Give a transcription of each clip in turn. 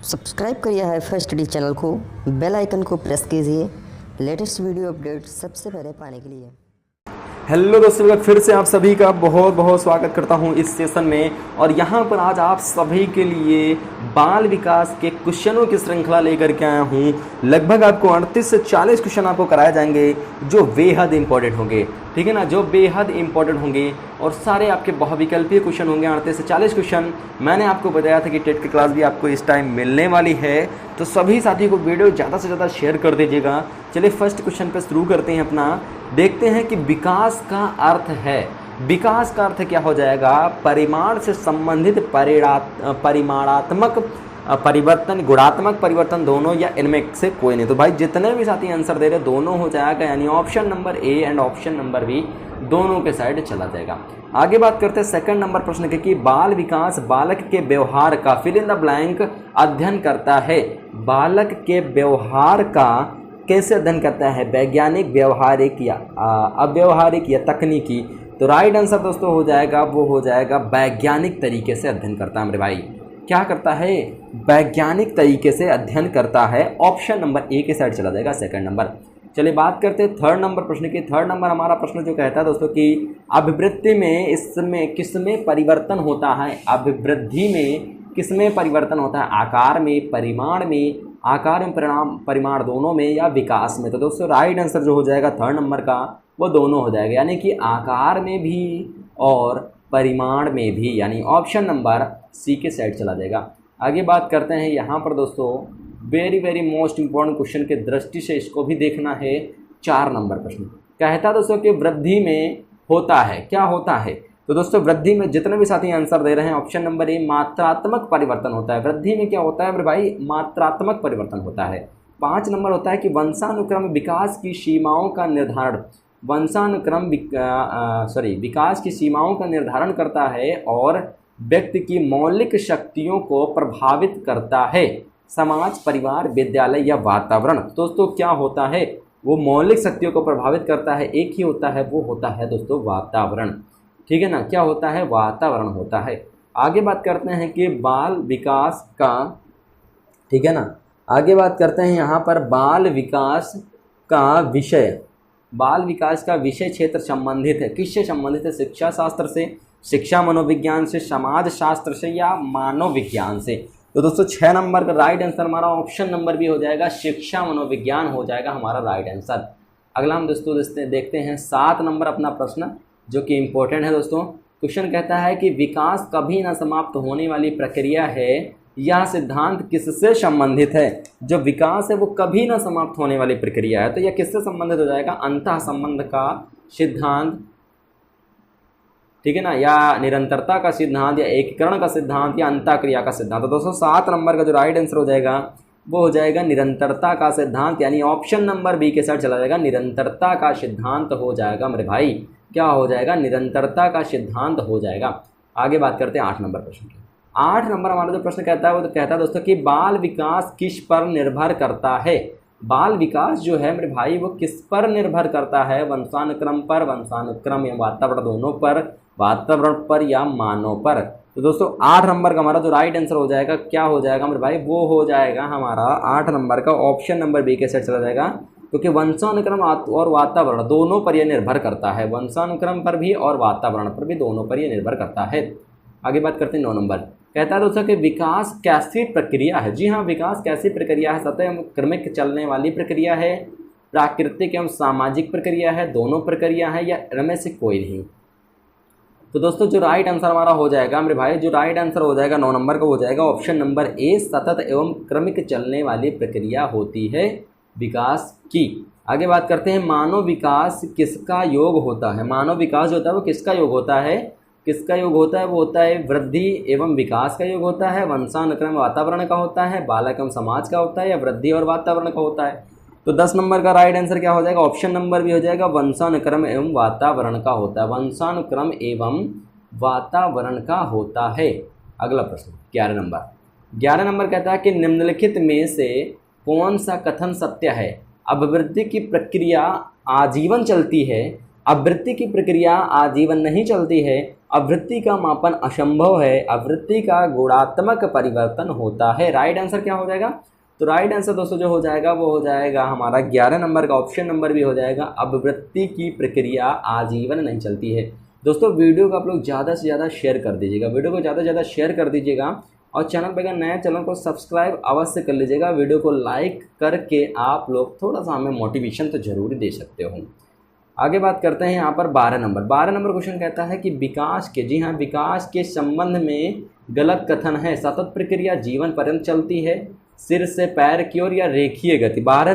Subscribe करिए hi-fi study channel को, bell icon को प्रेस कीजिए लेटेस्ट वीडियो अपडेट सबसे पहले पाने के लिए। हेलो दोस्तों, फिर से आप सभी का बहुत बहुत स्वागत करता हूं इस सेशन में। और यहां पर आज आप सभी के लिए बाल विकास के क्वेश्चनों की श्रृंखला लेकर के आया हूं। लगभग आपको 38 से 40 क्वेश्चन आपको कराए जाएंगे जो बेहद इंपॉर्टेंट होंगे, ठीक है ना, जो बेहद इंपॉर्टेंट होंगे और सारे आपके बहुविकल्पीय क्वेश्चन होंगे। 38 से 40 क्वेश्चन मैंने आपको बताया था कि टेट की क्लास भी आपको इस टाइम मिलने वाली है, तो सभी साथी को वीडियो ज़्यादा से ज़्यादा शेयर कर दीजिएगा। चलिए फर्स्ट क्वेश्चन पर शुरू करते हैं अपना। देखते हैं कि विकास का अर्थ है, विकास का अर्थ क्या हो जाएगा? परिमाण से संबंधित परिमाणात्मक परिवर्तन, गुणात्मक परिवर्तन दोनों, या इनमें से कोई नहीं। तो भाई जितने भी साथी आंसर दे रहे दोनों हो जाएगा, यानी option number A and option number B दोनों के साइड चला जाएगा। आगे बात करते हैं सेकंड नंबर प्रश्न के कि बाल विकास बालक के व्यवहार का फिल इन द ब्लैंक अध्ययन करता है। बालक के व्यवहार का कैसे अध्ययन करता है? वैज्ञानिक, व्यवहारिक या अव्यवहारिक या तकनीकी? तो राइट आंसर दोस्तों हो जाएगा, वो हो जाएगा वैज्ञानिक तरीके से अध्ययन करता है मेरे भाई। क्या करता है? वैज्ञानिक तरीके से अध्ययन करता है। ऑप्शन नंबर ए के साइड चला जाएगा सेकंड नंबर। चलिए बात करते हैं थर्ड नंबर प्रश्न की। थर्ड नंबर हमारा प्रश्न जो कहता है दोस्तों कि अभिवृद्धि में इसमें किसमें परिवर्तन होता है? अभिवृद्धि में किसमें परिवर्तन होता है? आकार में, परिमाण में, आकार में परिमाण दोनों में, या विकास में? तो दोस्तों राइट आंसर जो हो जाएगा थर्ड नंबर का वो दोनों हो जाएगा, यानी कि आकार में भी और परिमाण में भी, यानी ऑप्शन नंबर सी के साइड चला जाएगा। आगे बात करते हैं यहाँ पर दोस्तों, very very most important question के दृष्टि से इसको भी देखना है। 4 नंबर प्रश्न कहता है दोस्तों कि वृद्धि में होता है, क्या होता है? तो दोस्तों वृद्धि में जितने भी साथी आंसर दे रहे हैं ऑप्शन नंबर ए मात्रात्मक परिवर्तन होता है। वृद्धि में क्या होता है मेरे भाई? मात्रात्मक परिवर्तन होता है। 5 नंबर होता है कि वंशानुक्रम विकास की सीमाओं का निर्धारण, विकास की सीमाओं का निर्धारण करता है और व्यक्ति की मौलिक शक्तियों को प्रभावित करता है। समाज, परिवार, विद्यालय या वातावरण? दोस्तों क्या होता है? वो मौलिक शक्तियों को प्रभावित करता है, एक ही होता है, वो होता है दोस्तों वातावरण, ठीक है ना। क्या होता है? वातावरण होता है। आगे बात करते हैं कि बाल विकास का, ठीक है ना, आगे बात करते हैं यहाँ पर बाल विकास का विषय, बाल विकास का विषय क्षेत्र संबंधित है, किससे संबंधित है? शिक्षा शास्त्र से, शिक्षा मनोविज्ञान से, समाज शास्त्र से, या मानव विज्ञान से? तो दोस्तों 6 नंबर का राइट आंसर हमारा ऑप्शन नंबर भी हो जाएगा, शिक्षा मनोविज्ञान हो जाएगा हमारा राइट आंसर। अगला हम दोस्तों देखते हैं 7 नंबर अपना प्रश्न जो कि इम्पोर्टेंट है दोस्तों। क्वेश्चन कहता है कि विकास कभी न समाप्त होने वाली प्रक्रिया है, यह सिद्धांत किससे संबंधित है? जो विकास है वो कभी न समाप्त होने वाली प्रक्रिया है, तो यह किससे संबंधित हो जाएगा? अंतः संबंध का सिद्धांत, ठीक है ना, या निरंतरता का सिद्धांत, या एकीकरण का सिद्धांत, या अंतःक्रिया का सिद्धांत? तो दोस्तों 7 नंबर का जो राइट आंसर हो जाएगा वो हो जाएगा निरंतरता का सिद्धांत, यानी ऑप्शन नंबर बी के साथ चला जाएगा। निरंतरता का सिद्धांत हो जाएगा मेरे भाई। क्या हो जाएगा? निरंतरता का सिद्धांत हो जाएगा। आगे बात करते हैं 8 नंबर प्रश्न की। 8 नंबर हमारा जो प्रश्न कहता है वो तो कहता है दोस्तों कि बाल विकास किस पर निर्भर करता है? बाल विकास जो है मेरे भाई वो किस पर निर्भर करता है? वंशानुक्रम पर, वंशानुक्रम या वातावरण दोनों पर, वातावरण पर या मानव पर? तो दोस्तों 8 नंबर का हमारा जो राइट आंसर हो जाएगा क्या हो जाएगा मेरे भाई? वो हो जाएगा हमारा 8 नंबर का ऑप्शन नंबर बी के साथ चला जाएगा, क्योंकि वंशानुक्रम और वातावरण दोनों पर यह निर्भर करता है। वंशानुक्रम पर भी और वातावरण पर भी, दोनों पर यह निर्भर करता है। आगे बात करते हैं 9 नंबर। कहता है दोस्तों कि विकास कैसी प्रक्रिया है? जी हाँ, विकास कैसी प्रक्रिया है? सतह क्रमिक चलने वाली प्रक्रिया है, प्राकृतिक एवं सामाजिक प्रक्रिया है, दोनों प्रक्रिया है, या इनमें से कोई नहीं? तो दोस्तों जो राइट आंसर हमारा हो जाएगा मेरे भाई, जो राइट आंसर हो जाएगा 9 नंबर का हो जाएगा ऑप्शन नंबर ए, सतत एवं क्रमिक चलने वाली प्रक्रिया होती है विकास की। आगे बात करते हैं मानव विकास किसका योग होता है? मानव विकास जो होता है वो किसका योग होता है? किसका योग होता है? वो होता है वृद्धि एवं विकास का योग होता है, वंशानुक्रम वातावरण का होता है, बालक एवं समाज का होता है, या वृद्धि और वातावरण का होता है? तो 10 नंबर का राइट आंसर क्या हो जाएगा? ऑप्शन नंबर भी हो जाएगा, वंशानुक्रम एवं वातावरण का होता है, वंशानुक्रम एवं वातावरण का होता है। अगला प्रश्न 11 नंबर। 11 नंबर कहता है कि निम्नलिखित में से कौन सा कथन सत्य है? अभिवृद्धि की प्रक्रिया आजीवन चलती है, आवृत्ति की प्रक्रिया आजीवन नहीं चलती है, आवृत्ति का मापन असंभव है, आवृत्ति का गुणात्मक परिवर्तन होता है। राइट आंसर क्या हो जाएगा? तो राइट आंसर दोस्तों जो हो जाएगा वो हो जाएगा हमारा 11 नंबर का ऑप्शन नंबर भी हो जाएगा, आवृत्ति की प्रक्रिया आजीवन नहीं चलती है। दोस्तों वीडियो को आप लोग ज़्यादा से ज़्यादा शेयर कर दीजिएगा, वीडियो को ज़्यादा से ज़्यादा शेयर कर दीजिएगा और चैनल पर अगर नया चैनल को सब्सक्राइब अवश्य कर लीजिएगा। वीडियो को लाइक करके आप लोग थोड़ा सा हमें मोटिवेशन तो ज़रूर दे सकते हो। आगे बात करते हैं यहाँ पर 12 नंबर क्वेश्चन कहता है कि विकास के, जी हाँ, विकास के संबंध में गलत कथन है। सतत प्रक्रिया जीवन पर्यंत चलती है, सिर से पैर की ओर या रेखीय गति। 12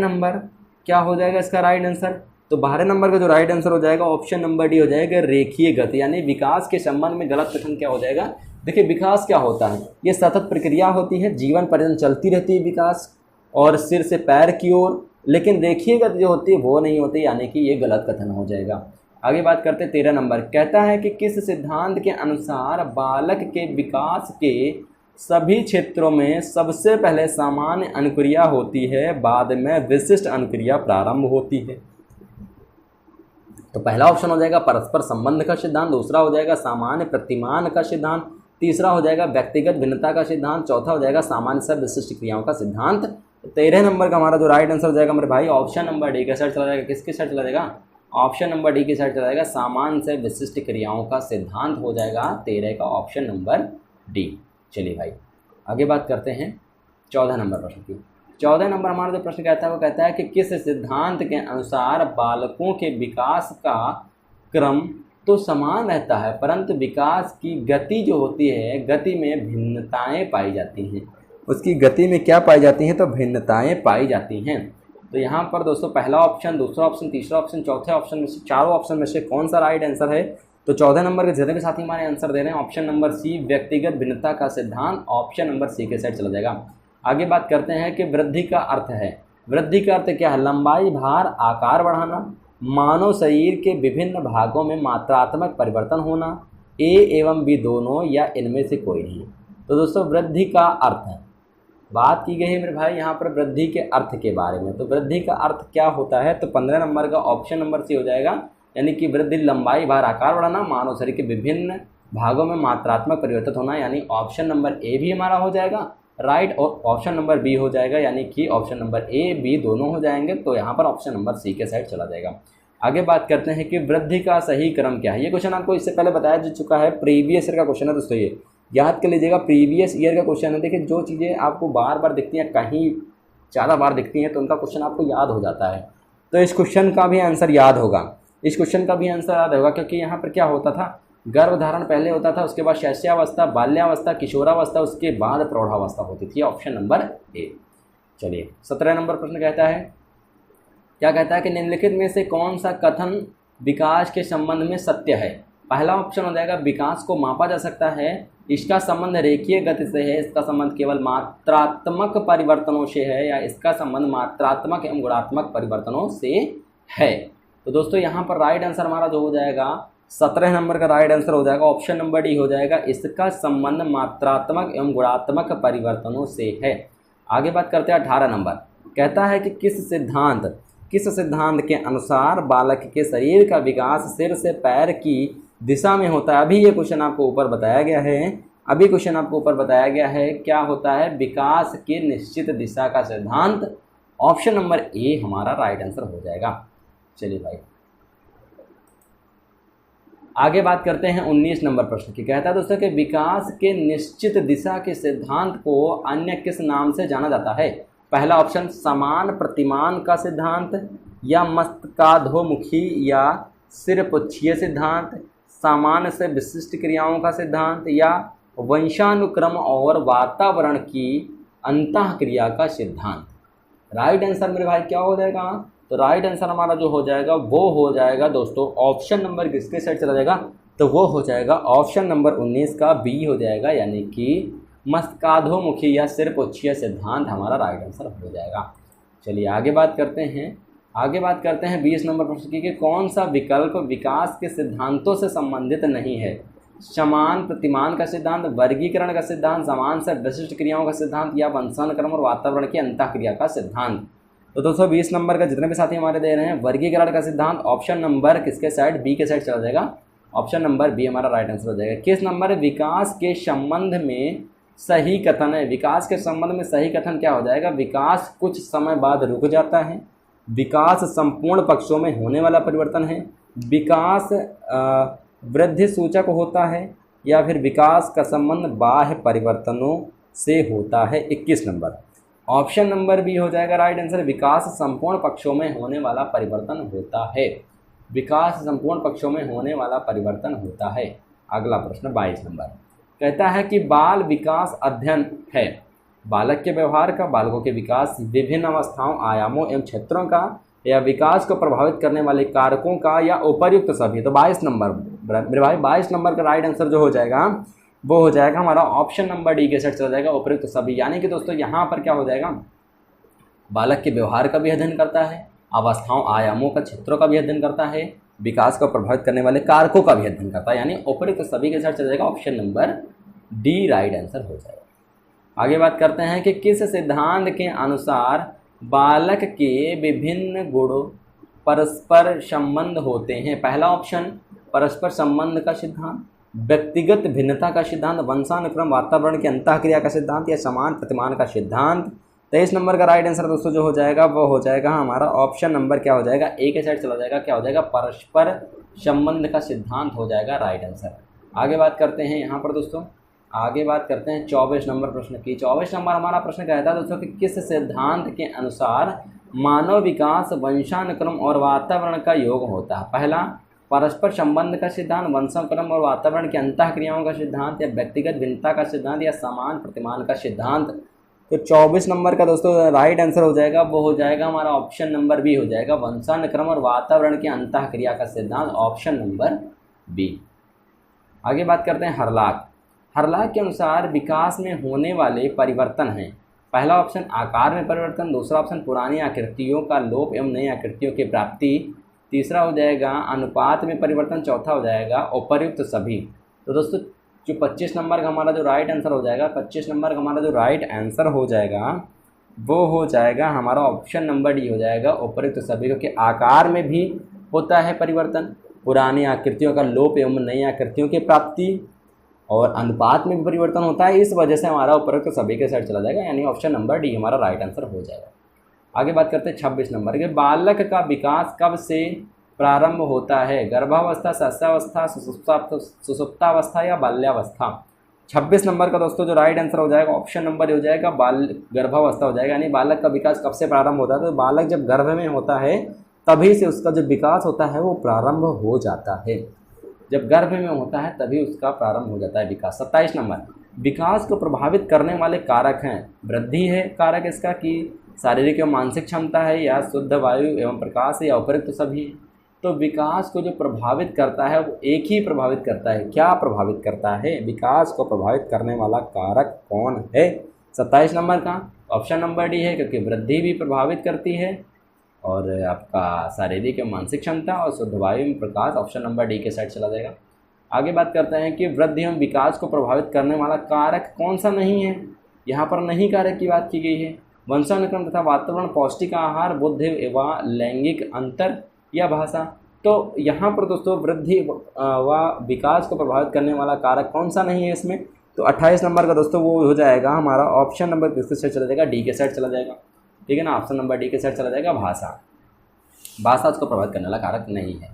नंबर क्या हो जाएगा इसका राइट आंसर? तो 12 नंबर का जो राइट आंसर हो जाएगा ऑप्शन नंबर डी हो जाएगा, रेखीय गति। यानी विकास के संबंध में गलत कथन क्या हो जाएगा? देखिए विकास क्या होता है, ये सतत प्रक्रिया होती है, जीवन पर्यंत चलती रहती है विकास, और सिर से पैर की ओर, लेकिन रेखीय गति जो होती है वो नहीं होती, यानी कि ये गलत कथन हो जाएगा। आगे बात करते हैं 13 नंबर, कहता है कि किस सिद्धांत के अनुसार बालक के विकास के सभी क्षेत्रों में सबसे पहले सामान्य अनुक्रिया होती है, बाद में विशिष्ट अनुक्रिया प्रारंभ होती है। तो पहला ऑप्शन हो जाएगा परस्पर संबंध का सिद्धांत, दूसरा हो जाएगा सामान्य प्रतिमान का सिद्धांत, तीसरा हो जाएगा व्यक्तिगत भिन्नता का सिद्धांत, चौथा हो जाएगा सामान्य से विशिष्ट क्रियाओं का सिद्धांत। 13 नंबर का हमारा जो राइट आंसर हो जाएगा मेरे भाई ऑप्शन नंबर डी के साइड चला जाएगा। किसके साइड चला जाएगा? ऑप्शन नंबर डी के साइड चला जाएगा, सामान्य से विशिष्ट क्रियाओं का सिद्धांत हो जाएगा 13 का ऑप्शन नंबर डी। चलिए भाई आगे बात करते हैं 14 नंबर प्रश्न की। 14 नंबर हमारा जो प्रश्न कहता है वो कहता है कि किस सिद्धांत के अनुसार बालकों के विकास का क्रम तो समान रहता है, परंतु विकास की गति जो होती है, गति में भिन्नताएं पाई जाती हैं। उसकी गति में क्या पाई जाती हैं? तो भिन्नताएं पाई जाती हैं। तो यहाँ पर दोस्तों पहला ऑप्शन, दूसरा ऑप्शन, तीसरा ऑप्शन, चौथे ऑप्शन में से, चारों ऑप्शन में से कौन सा राइट आंसर है? तो 14 नंबर के जितने भी साथी हमारे आंसर दे रहे हैं ऑप्शन नंबर सी, व्यक्तिगत भिन्नता का सिद्धांत, ऑप्शन नंबर सी के साइड चला जाएगा। आगे बात करते हैं कि वृद्धि का अर्थ है, वृद्धि का अर्थ क्या है? लंबाई, भार, आकार बढ़ाना, मानव शरीर के विभिन्न भागों में मात्रात्मक परिवर्तन होना, ए एवं बी दोनों, या इनमें से कोई नहीं। तो दोस्तों वृद्धि का अर्थ है, बात की गई है मेरे भाई यहाँ पर वृद्धि के अर्थ के बारे में। तो वृद्धि का अर्थ क्या होता है? तो 15 नंबर का ऑप्शन नंबर सी हो जाएगा, यानी कि वृद्धि लंबाई, भार, आकार बढ़ाना, मानव शरीर के विभिन्न भागों में मात्रात्मक परिवर्तन होना, यानी ऑप्शन नंबर ए भी हमारा हो जाएगा राइट, और ऑप्शन नंबर बी हो जाएगा, यानी कि ऑप्शन नंबर ए बी दोनों हो जाएंगे। तो यहाँ पर ऑप्शन नंबर सी के साइड चला जाएगा। आगे बात करते हैं कि वृद्धि का सही क्रम क्या है। ये क्वेश्चन आपको इससे पहले बताया जा चुका है, प्रीवियस ईयर का क्वेश्चन है दोस्तों, ये याद कर लीजिएगा, प्रीवियस ईयर का क्वेश्चन है। देखिए जो चीज़ें आपको बार बार दिखती हैं, कहीं ज़्यादा बार दिखती हैं, तो उनका क्वेश्चन आपको याद हो जाता है। तो इस क्वेश्चन का भी आंसर याद होगा, इस क्वेश्चन का भी आंसर याद होगा, क्योंकि यहाँ पर क्या होता था, गर्भधारण पहले होता था, उसके बाद शैशवावस्था, बाल्यावस्था, किशोरावस्था, उसके बाद प्रौढ़ावस्था होती थी, ऑप्शन नंबर ए। चलिए 17 नंबर प्रश्न कहता है, क्या कहता है कि निम्नलिखित में से कौन सा कथन विकास के संबंध में सत्य है? पहला ऑप्शन हो जाएगा विकास को मापा जा सकता है, इसका संबंध रेखीय गति से है, इसका संबंध केवल मात्रात्मक परिवर्तनों से है, या इसका संबंध मात्रात्मक एवं गुणात्मक परिवर्तनों से है। तो दोस्तों यहाँ पर राइट आंसर हमारा जो हो जाएगा 17 नंबर का राइट आंसर हो जाएगा ऑप्शन नंबर डी हो जाएगा, इसका संबंध मात्रात्मक एवं गुणात्मक परिवर्तनों से है। आगे बात करते हैं 18 नंबर, कहता है कि किस सिद्धांत के अनुसार बालक के शरीर का विकास सिर से पैर की दिशा में होता है। अभी ये क्वेश्चन आपको ऊपर बताया गया है, क्या होता है? विकास की निश्चित दिशा का सिद्धांत, ऑप्शन नंबर ए हमारा राइट आंसर हो जाएगा। चलिए भाई आगे बात करते हैं 19 नंबर प्रश्न की। कहता है दोस्तों कि विकास के निश्चित दिशा के सिद्धांत को अन्य किस नाम से जाना जाता है? पहला ऑप्शन समान प्रतिमान का सिद्धांत, या मस्तकाधोमुखी या सिरपुच्छीय सिद्धांत, सामान्य से विशिष्ट क्रियाओं का सिद्धांत, या वंशानुक्रम और वातावरण की अंतःक्रिया का सिद्धांत। राइट आंसर मेरे भाई क्या हो जाएगा? तो राइट आंसर हमारा जो हो जाएगा वो हो जाएगा दोस्तों ऑप्शन नंबर किसके साइड चला जाएगा? तो वो हो जाएगा ऑप्शन नंबर 19 का बी हो जाएगा, यानी कि मस्तकाधोमुखी या सिरपुच्छीय सिद्धांत हमारा राइट आंसर हो जाएगा। चलिए आगे बात करते हैं 20 नंबर प्रश्न की कि कौन सा विकल्प विकास के सिद्धांतों से संबंधित नहीं है? समान प्रतिमान का सिद्धांत, वर्गीकरण का सिद्धांत, समान से विशिष्ट क्रियाओं का सिद्धांत, या वंशानुक्रम और वातावरण की अंतःक्रिया का सिद्धांत। तो दोस्तों 20 नंबर का जितने भी साथी हमारे दे रहे हैं, वर्गीकरण का सिद्धांत ऑप्शन नंबर किसके साइड, बी के साइड चला जाएगा। ऑप्शन नंबर बी हमारा राइट आंसर हो जाएगा। किस नंबर है, विकास के संबंध में सही कथन है। विकास के संबंध में सही कथन क्या हो जाएगा, विकास कुछ समय बाद रुक जाता है, विकास संपूर्ण पक्षों में होने वाला परिवर्तन है, विकास वृद्धि सूचक होता है, या फिर विकास का संबंध बाह्य परिवर्तनों से होता है। 21 नंबर ऑप्शन नंबर बी हो जाएगा राइट आंसर। विकास संपूर्ण पक्षों में होने वाला परिवर्तन होता है, विकास संपूर्ण पक्षों में होने वाला परिवर्तन होता है। अगला प्रश्न 22 नंबर कहता है कि बाल विकास अध्ययन है बालक के व्यवहार का, बालकों के विकास, विभिन्न अवस्थाओं, आयामों एवं क्षेत्रों का, या विकास को प्रभावित करने वाले कारकों का, या उपर्युक्त सभी। तो 22 नंबर मेरे भाई 22 नंबर का राइट आंसर जो हो जाएगा वो हो जाएगा हमारा ऑप्शन नंबर डी के साइड चला जाएगा, उपर्युक्त सभी। यानी कि दोस्तों यहाँ पर क्या हो जाएगा, बालक के व्यवहार का भी अध्ययन करता है, अवस्थाओं, आयामों का, क्षेत्रों का भी अध्ययन करता है, विकास को प्रभावित करने वाले कारकों का भी अध्ययन करता है, यानी उपर्युक्त सभी के साथ चला जाएगा। Option number D right answer हो जाएगा। आगे बात करते हैं कि किस सिद्धांत के अनुसार बालक के विभिन्न गुणों परस्पर संबंध होते हैं। पहला ऑप्शन परस्पर संबंध का सिद्धांत, व्यक्तिगत भिन्नता का सिद्धांत, वंशानुक्रम, वातावरण की अंतःक्रिया का सिद्धांत, या समान प्रतिमान का सिद्धांत। 23 नंबर का राइट आंसर दोस्तों जो हो जाएगा वो हो जाएगा हमारा ऑप्शन नंबर क्या हो जाएगा, ए के साइड चला जाएगा। क्या हो जाएगा, परस्पर संबंध का सिद्धांत हो जाएगा राइट आंसर। आगे बात करते हैं यहाँ पर दोस्तों, आगे बात करते हैं 24 नंबर प्रश्न की। 24 नंबर हमारा प्रश्न कहता है दोस्तों कि किस सिद्धांत के अनुसार मानव विकास वंशानुक्रम और वातावरण का योग होता है। पहला परस्पर संबंध का सिद्धांत, वंशानुक्रम और वातावरण की अंतःक्रियाओं का सिद्धांत, या व्यक्तिगत भिन्नता का सिद्धांत, या समान प्रतिमान का सिद्धांत। तो 24 नंबर का दोस्तों राइट आंसर हो जाएगा वो हो जाएगा हमारा ऑप्शन नंबर बी हो जाएगा, वंशानुक्रम और वातावरण की अंतःक्रिया का सिद्धांत, ऑप्शन नंबर बी। आगे बात करते हैं हरलाख। हरलाख के अनुसार विकास में होने वाले परिवर्तन हैं। पहला ऑप्शन आकार में परिवर्तन, दूसरा ऑप्शन पुरानी आकृतियों का लोप एवं नई आकृतियों की प्राप्ति, तीसरा हो जाएगा अनुपात में परिवर्तन, चौथा हो जाएगा उपर्युक्त सभी। तो दोस्तों जो 25 नंबर का हमारा जो राइट आंसर हो जाएगा, 25 नंबर का हमारा जो राइट आंसर हो जाएगा वो हो जाएगा हमारा ऑप्शन नंबर डी हो जाएगा, उपर्युक्त सभी। क्योंकि आकार में भी होता है परिवर्तन, पुरानी आकृतियों का लोप एवं नई आकृतियों की प्राप्ति, और अनुपात में भी परिवर्तन होता है। इस वजह से हमारा उपर्युक्त सभी के साइड चला जाएगा, यानी ऑप्शन नंबर डी हमारा राइट आंसर हो जाएगा। आगे बात करते हैं 26 नंबर के। बालक का विकास कब से प्रारंभ होता है, गर्भावस्था, शिशुअवस्था, सुसुप्तावस्था, या बाल्यावस्था। 26 नंबर का दोस्तों जो राइट आंसर हो जाएगा ऑप्शन नंबर हो जाएगा गर्भावस्था हो जाएगा। यानी बालक का विकास कब से प्रारंभ होता है, तो बालक जब गर्भ में होता है तभी से उसका जो विकास होता है वो प्रारंभ हो जाता है। जब गर्भ में होता है तभी उसका प्रारंभ हो जाता है विकास। 27 नंबर विकास को प्रभावित करने वाले कारक हैं। वृद्धि है कारक इसका, कि शारीरिक एवं मानसिक क्षमता है, या शुद्ध वायु एवं प्रकाश है, या उपर्युक्त सभी। तो विकास को जो प्रभावित करता है वो एक ही प्रभावित करता है। क्या प्रभावित करता है, विकास को प्रभावित करने वाला कारक कौन है। 27 नंबर का ऑप्शन नंबर डी है, क्योंकि वृद्धि भी प्रभावित करती है, और आपका शारीरिक एवं मानसिक क्षमता और शुद्ध वायु में प्रकाश, ऑप्शन नंबर डी के साइड चला जाएगा। आगे बात करते हैं कि वृद्धि एवं विकास को प्रभावित करने वाला कारक कौन सा नहीं है। यहाँ पर नहीं कारक की बात की गई है। वंशानुक्रम तथा वातावरण, पौष्टिक आहार, बुद्धि एवं लैंगिक अंतर, या भाषा। तो यहाँ पर दोस्तों वृद्धि व विकास को प्रभावित करने वाला कारक कौन सा नहीं है इसमें, तो 28 नंबर का दोस्तों वो हो जाएगा हमारा ऑप्शन नंबर किसके साइड चला जाएगा, डी के साइड चला जाएगा। ठीक है ना, ऑप्शन नंबर डी के साइड चला जाएगा, भाषा। भाषा उसको प्रभावित करने वाला कारक नहीं है।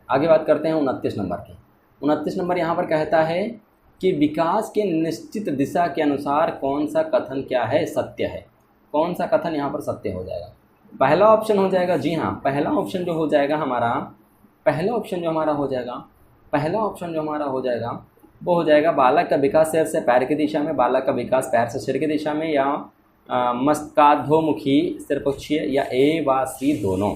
आगे बात करते हैं 29 नंबर की। 29 नंबर यहाँ पर कहता है कि विकास के निश्चित दिशा के अनुसार कौन सा कथन क्या है, सत्य है। कौन सा कथन यहाँ पर सत्य हो जाएगा, पहला ऑप्शन हो जाएगा, जी हाँ पहला ऑप्शन जो हो जाएगा हमारा, पहला ऑप्शन जो हमारा हो जाएगा वो हो जाएगा बालक का विकास सिर से पैर की दिशा में, बालक का विकास पैर से सिर की दिशा में, या मस्तकाधोमुखी सिरपुच्छीय, या ए व सी दोनों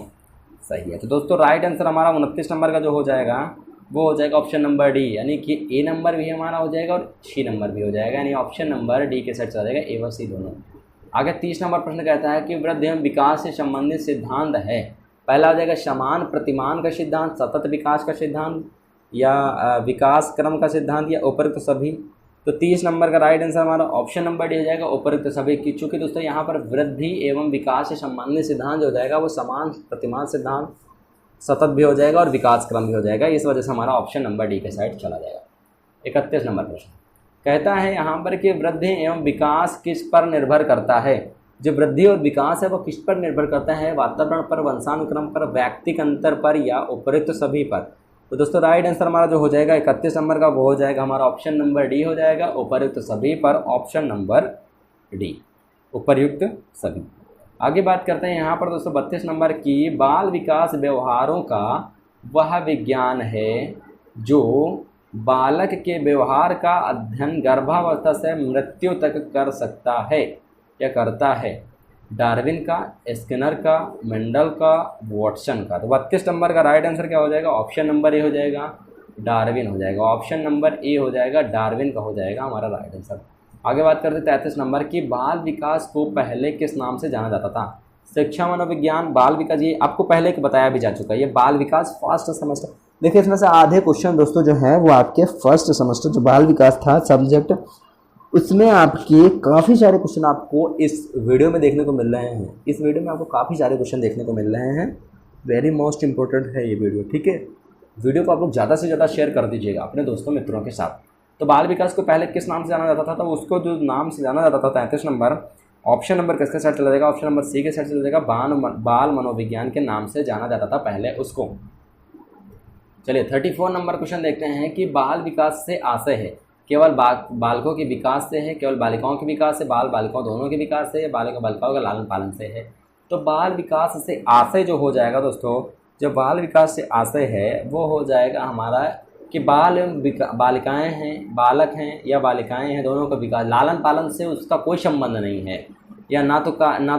सही है। तो दोस्तों राइट आंसर हमारा 29 नंबर का जो हो जाएगा वो हो जाएगा ऑप्शन नंबर डी, यानी कि ए नंबर भी हमारा हो जाएगा और सी नंबर भी हो जाएगा, यानी ऑप्शन नंबर डी के साथ चला जाएगा, ए व सी दोनों। आगे 30 नंबर प्रश्न कहता है कि वृद्धि एवं विकास से संबंधित सिद्धांत है। पहला हो जाएगा समान प्रतिमान का सिद्धांत, सतत विकास का सिद्धांत, या विकास क्रम का सिद्धांत, या उपर्युक्त सभी। तो 30 नंबर का राइट आंसर हमारा ऑप्शन नंबर डी हो जाएगा, उपरोक्त सभी की। चूँकि दोस्तों यहाँ पर वृद्धि एवं विकास से संबंधित सिद्धांत जो हो जाएगा वो समान प्रतिमान सिद्धांत, सतत भी हो जाएगा और विकास क्रम भी हो जाएगा। इस वजह से हमारा ऑप्शन नंबर डी के साइड चला जाएगा। 31 नंबर प्रश्न कहता है यहाँ पर कि वृद्धि एवं विकास किस पर निर्भर करता है। जो वृद्धि और विकास है वो किस पर निर्भर करता है, वातावरण पर, वंशानुक्रम पर, व्यक्तिक अंतर पर या उपरोक्त सभी पर। तो दोस्तों राइट आंसर हमारा जो हो जाएगा 31 नंबर का वो हो जाएगा हमारा ऑप्शन नंबर डी हो जाएगा, उपरोक्त सभी पर, ऑप्शन नंबर डी, उपयुक्त सभी। आगे बात करते हैं यहाँ पर दोस्तों 32 नंबर की, बाल विकास व्यवहारों का वह विज्ञान है जो बालक के व्यवहार का अध्ययन गर्भावस्था से मृत्यु तक कर सकता है या करता है। डार्विन का, स्किनर का, मेंडल का, वॉटसन का। तो 32 नंबर का राइट आंसर क्या हो जाएगा, ऑप्शन नंबर ए हो जाएगा, डार्विन हो जाएगा। ऑप्शन नंबर ए हो जाएगा, डार्विन का हो जाएगा हमारा राइट आंसर। आगे बात करते हैं 33 नंबर की, बाल विकास को पहले किस नाम से जाना जाता था। शिक्षा मनोविज्ञान, बाल विकास, ये आपको पहले एक बताया भी जा चुका है। ये बाल विकास फर्स्ट सेमेस्टर, देखिए इसमें से आधे क्वेश्चन दोस्तों जो है वो आपके फर्स्ट सेमेस्टर जो बाल विकास था सब्जेक्ट, उसमें आपके काफ़ी सारे क्वेश्चन आपको इस वीडियो में देखने को मिल रहे हैं। इस वीडियो में आपको काफ़ी सारे क्वेश्चन देखने को मिल रहे हैं। वेरी मोस्ट इंपॉर्टेंट है ये वीडियो, ठीक है। वीडियो को आप लोग ज़्यादा से ज़्यादा शेयर कर दीजिएगा अपने दोस्तों मित्रों के साथ। तो बाल विकास को पहले किस नाम से जाना जाता था, तो उसको जो नाम से जाना जाता था 33 नंबर, ऑप्शन नंबर किसके साथ चला जाएगा, ऑप्शन नंबर सी के साथ चला जाएगा, बाल मनोविज्ञान के नाम से जाना जाता था पहले उसको। चलिए 34 नंबर क्वेश्चन देखते हैं कि बाल विकास से आशय है केवल बालकों के विकास से है, केवल बालिकाओं के विकास से, बाल बालिकाओं दोनों के विकास से, बालिका बालिकाओं का लालन पालन से है। तो बाल विकास से आशय जो हो जाएगा दोस्तों, जो बाल विकास से आशय है वो हो जाएगा हमारा कि बालिकाएं हैं, बालक हैं या बालिकाएं हैं, दोनों का विकास, लालन पालन से उसका कोई संबंध नहीं है, या ना तो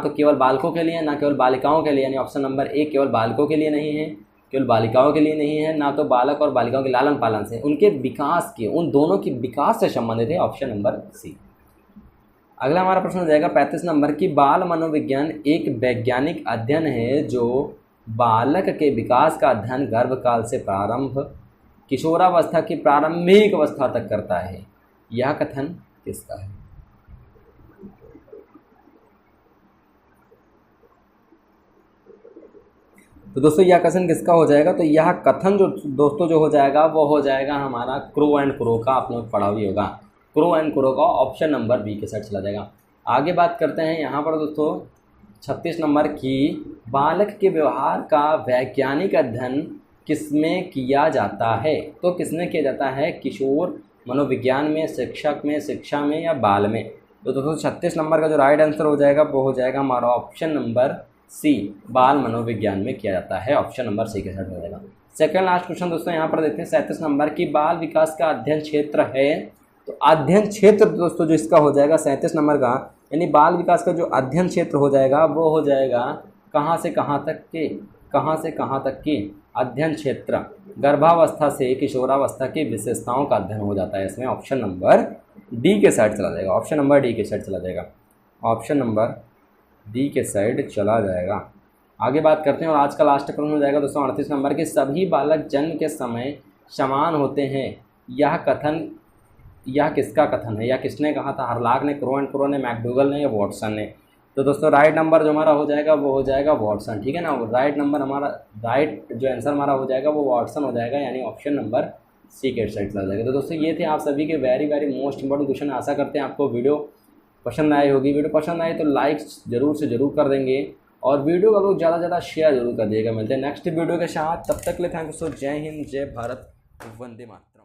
केवल बालकों के लिए, ना केवल बालिकाओं के लिए, यानी ऑप्शन नंबर ए केवल बालकों के लिए नहीं है, केवल बालिकाओं के लिए नहीं है, ना तो बालक और बालिकाओं के लालन पालन से, उनके विकास के, उन दोनों के विकास से संबंधित है, ऑप्शन नंबर सी। अगला हमारा प्रश्न हो जाएगा 35 नंबर की, बाल मनोविज्ञान एक वैज्ञानिक अध्ययन है जो बालक के विकास का अध्ययन गर्भकाल से प्रारंभ किशोरावस्था की प्रारंभिक अवस्था तक करता है। यह कथन किसका है। तो दोस्तों यह कथन किसका हो जाएगा, तो यह कथन जो दोस्तों जो हो जाएगा वो हो जाएगा हमारा क्रो एंड क्रो का, आप लोग पढ़ा भी होगा, क्रो एंड क्रो का, ऑप्शन नंबर बी के साथ चला जाएगा। आगे बात करते हैं यहाँ पर दोस्तों 36 नंबर की, बालक के व्यवहार का वैज्ञानिक अध्ययन किसमें किया जाता है। तो किसमें किया जाता है, किशोर मनोविज्ञान में, शिक्षक में, शिक्षा में या बाल में। तो दोस्तों 36 नंबर का जो राइट आंसर हो जाएगा वो हो जाएगा हमारा ऑप्शन नंबर सी, बाल मनोविज्ञान में किया जाता है, ऑप्शन नंबर सी के साथ हो जाएगा। सेकंड लास्ट क्वेश्चन दोस्तों यहाँ पर देखते हैं 37 नंबर की, बाल विकास का अध्ययन क्षेत्र है। तो अध्ययन क्षेत्र दोस्तों जो इसका हो जाएगा 37 नंबर का, यानी बाल विकास का जो अध्ययन क्षेत्र हो जाएगा वो हो जाएगा कहाँ से कहाँ तक के अध्ययन क्षेत्र, गर्भावस्था से किशोरावस्था की विशेषताओं का अध्ययन हो जाता है। इसमें ऑप्शन नंबर डी के साइड चला जाएगा, ऑप्शन नंबर डी के साइड चला जाएगा, ऑप्शन नंबर डी के साइड चला जाएगा। आगे बात करते हैं और आज का लास्ट प्रश्न हो जाएगा दोस्तों 38 नंबर के, सभी बालक जन्म के समय समान होते हैं। यह किसका कथन है, या किसने कहा था, हरलाक ने, क्रो एंड क्रो ने, मैकडूगल ने या वॉटसन ने। तो दोस्तों राइट नंबर जो हमारा हो जाएगा वो हो जाएगा वॉटसन, ठीक है ना। राइट नंबर हमारा, राइट जो आंसर हमारा हो जाएगा वो वॉटसन हो जाएगा, यानी ऑप्शन नंबर सी के साइड चला जाएगा। तो दोस्तों ये थे आप सभी के वेरी मोस्ट इंपॉर्टेंट क्वेश्चन। आशा करते हैं आपको वीडियो पसंद आई होगी। वीडियो पसंद आए तो लाइक जरूर से जरूर कर देंगे और वीडियो का लोग ज़्यादा से ज़्यादा शेयर जरूर कर दिएगा। मिलते हैं नेक्स्ट वीडियो के साथ, तब तक के लिए थैंक यू। जय हिंद, जय भारत, वंदे मातरम।